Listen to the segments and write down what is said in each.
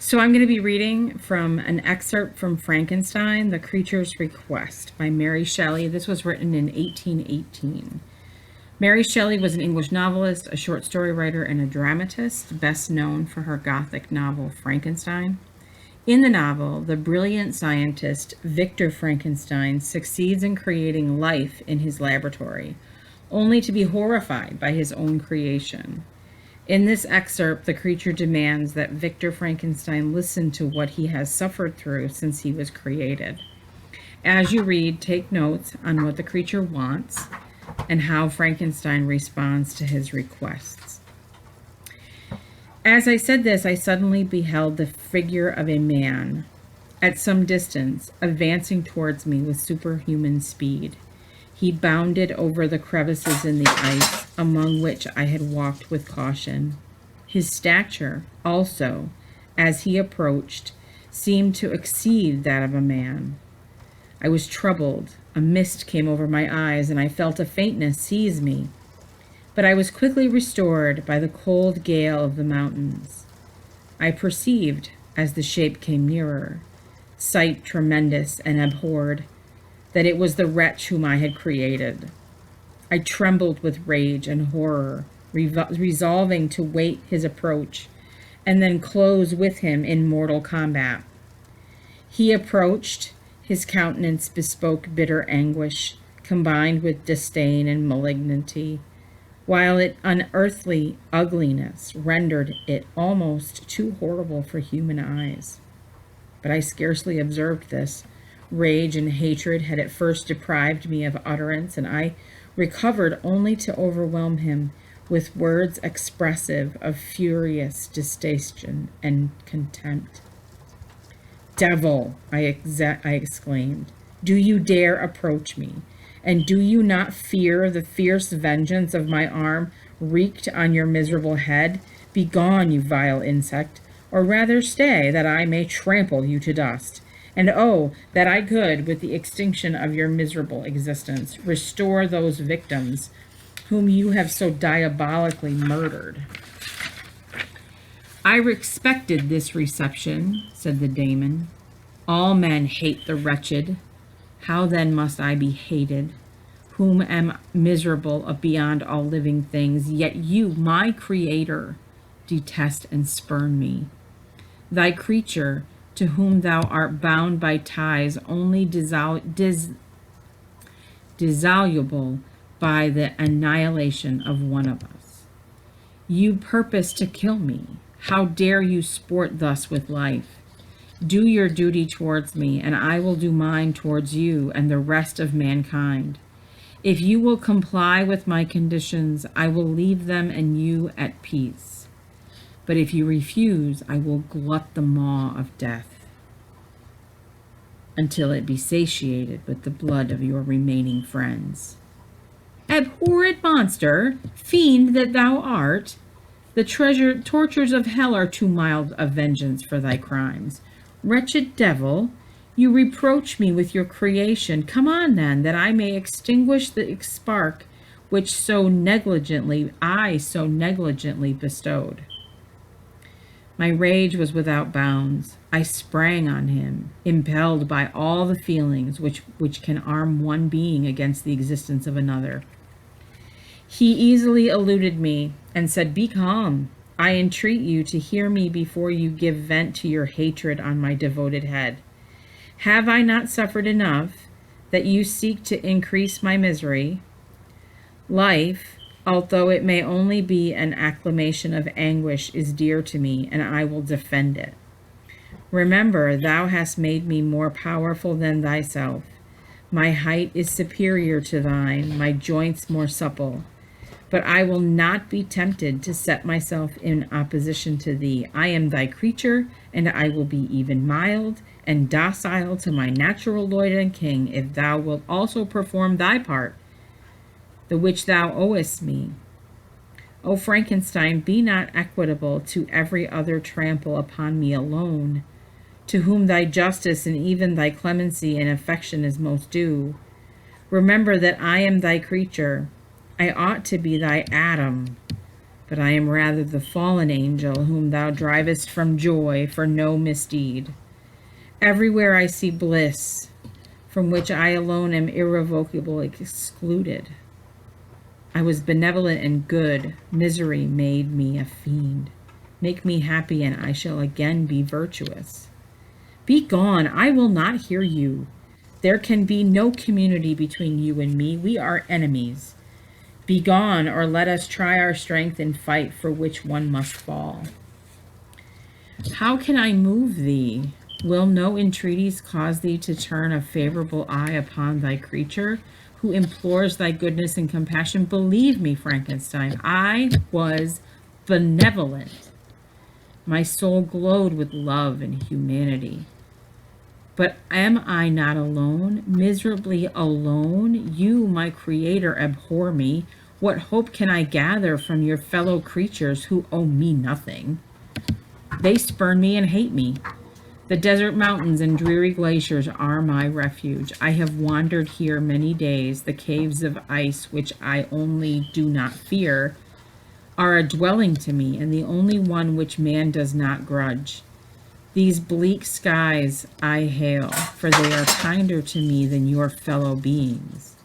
So I'm going to be reading from an excerpt from Frankenstein, The Creature's Request by Mary Shelley. This was written in 1818. Mary Shelley was an English novelist, a short story writer, and a dramatist, best known for her Gothic novel Frankenstein. In the novel, the brilliant scientist Victor Frankenstein succeeds in creating life in his laboratory, only to be horrified by his own creation. In this excerpt, the creature demands that Victor Frankenstein listen to what he has suffered through since he was created. As you read, take notes on what the creature wants and how Frankenstein responds to his requests. As I said this, I suddenly beheld the figure of a man at some distance, advancing towards me with superhuman speed. He bounded over the crevices in the ice, among which I had walked with caution. His stature, also, as he approached, seemed to exceed that of a man. I was troubled. A mist came over my eyes, and I felt a faintness seize me. But I was quickly restored by the cold gale of the mountains. I perceived, as the shape came nearer, sight tremendous and abhorred, that it was the wretch whom I had created. I trembled with rage and horror, resolving to wait his approach and then close with him in mortal combat. He approached. His countenance bespoke bitter anguish, combined with disdain and malignity, while its unearthly ugliness rendered it almost too horrible for human eyes. But I scarcely observed this. Rage and hatred had at first deprived me of utterance, and I recovered only to overwhelm him with words expressive of furious distaste and contempt. "Devil," I exclaimed, "do you dare approach me? And do you not fear the fierce vengeance of my arm wreaked on your miserable head? Begone, you vile insect, or rather stay, that I may trample you to dust. And oh, that I could, with the extinction of your miserable existence, restore those victims whom you have so diabolically murdered." "I expected this reception," said the daemon. "All men hate the wretched. How then must I be hated, whom am miserable beyond all living things, yet you, my creator, detest and spurn me. Thy creature, to whom thou art bound by ties only dissoluble by the annihilation of one of us. You purpose to kill me. How dare you sport thus with life? Do your duty towards me, and I will do mine towards you and the rest of mankind. If you will comply with my conditions, I will leave them and you at peace. But if you refuse, I will glut the maw of death until it be satiated with the blood of your remaining friends. Abhorred monster, fiend that thou art, the tortures of hell are too mild a vengeance for thy crimes. Wretched devil, you reproach me with your creation. Come on, then, that I may extinguish the spark which I so negligently bestowed." My rage was without bounds. I sprang on him, impelled by all the feelings which can arm one being against the existence of another. He easily eluded me and said, "Be calm. I entreat you to hear me before you give vent to your hatred on my devoted head. Have I not suffered enough that you seek to increase my misery? Life, although it may only be an acclamation of anguish, is dear to me, and I will defend it. Remember, thou hast made me more powerful than thyself. My height is superior to thine, my joints more supple. But I will not be tempted to set myself in opposition to thee. I am thy creature, and I will be even mild and docile to my natural lord and king, if thou wilt also perform thy part, the which thou owest me. O Frankenstein, be not equitable to every other trample upon me alone, to whom thy justice and even thy clemency and affection is most due. Remember that I am thy creature. I ought to be thy Adam, but I am rather the fallen angel whom thou drivest from joy for no misdeed. Everywhere I see bliss, from which I alone am irrevocably excluded. I was benevolent and good. Misery made me a fiend. Make me happy, and I shall again be virtuous. Be gone, I will not hear you. There can be no community between you and me. We are enemies. Be gone, or let us try our strength in fight, for which one must fall. How can I move thee? Will no entreaties cause thee to turn a favorable eye upon thy creature, who implores thy goodness and compassion? Believe me, Frankenstein, I was benevolent. My soul glowed with love and humanity. But am I not alone, miserably alone? You, my creator, abhor me. What hope can I gather from your fellow creatures who owe me nothing? They spurn me and hate me. The desert mountains and dreary glaciers are my refuge. I have wandered here many days. The caves of ice, which I only do not fear, are a dwelling to me, and the only one which man does not grudge. These bleak skies I hail, for they are kinder to me than your fellow beings.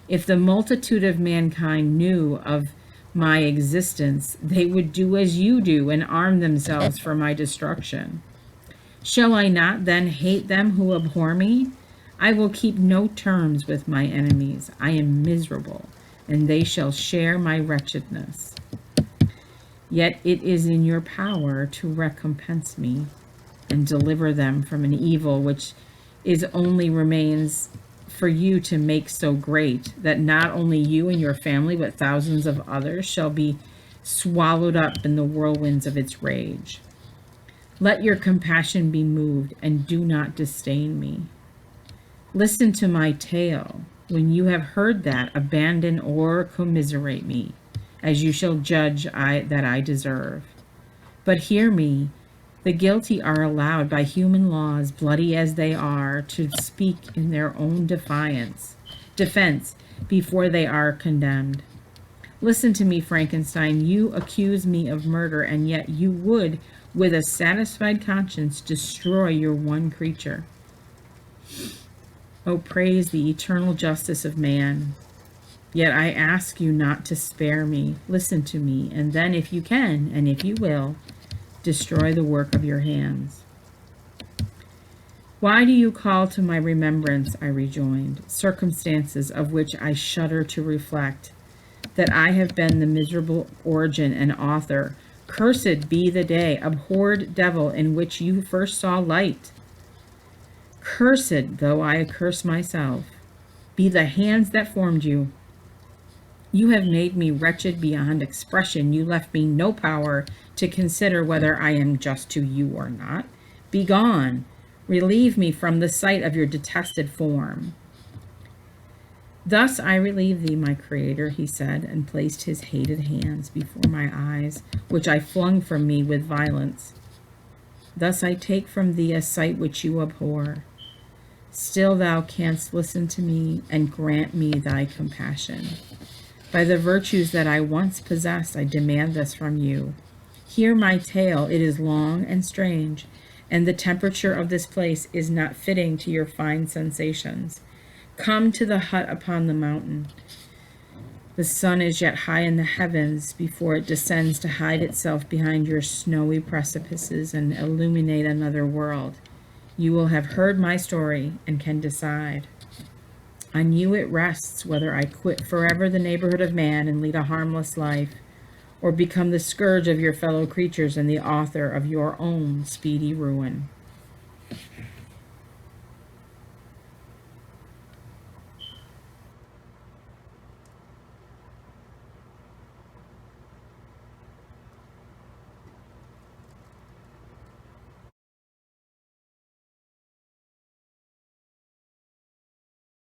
If the multitude of mankind knew of my existence, they would do as you do and arm themselves for my destruction. Shall I not then hate them who abhor me? I will keep no terms with my enemies. I am miserable, and they shall share my wretchedness. Yet it is in your power to recompense me and deliver them from an evil which is only remains for you to make so great that not only you and your family, but thousands of others shall be swallowed up in the whirlwinds of its rage. Let your compassion be moved, and do not disdain me. Listen to my tale. When you have heard that, abandon or commiserate me, as you shall judge that I deserve. But hear me. The guilty are allowed by human laws, bloody as they are, to speak in their own defense before they are condemned. Listen to me, Frankenstein. You accuse me of murder, and yet you would, with a satisfied conscience, destroy your one creature. Oh, praise the eternal justice of man. Yet I ask you not to spare me. Listen to me, and then, if you can, and if you will, destroy the work of your hands. Why do you call to my remembrance, I rejoined, circumstances of which I shudder to reflect, that I have been the miserable origin and author? Cursed be the day, abhorred devil, in which you first saw light. Cursed, though I curse myself, be the hands that formed you. You have made me wretched beyond expression. You left me no power to consider whether I am just to you or not. Begone, relieve me from the sight of your detested form. Thus I relieve thee, my creator, he said, and placed his hated hands before my eyes, which I flung from me with violence. Thus I take from thee a sight which you abhor. Still thou canst listen to me and grant me thy compassion. By the virtues that I once possessed, I demand this from you. Hear my tale. It is long and strange, and the temperature of this place is not fitting to your fine sensations. Come to the hut upon the mountain. The sun is yet high in the heavens before it descends to hide itself behind your snowy precipices and illuminate another world. You will have heard my story and can decide. On you it rests whether I quit forever the neighborhood of man and lead a harmless life, or become the scourge of your fellow creatures and the author of your own speedy ruin.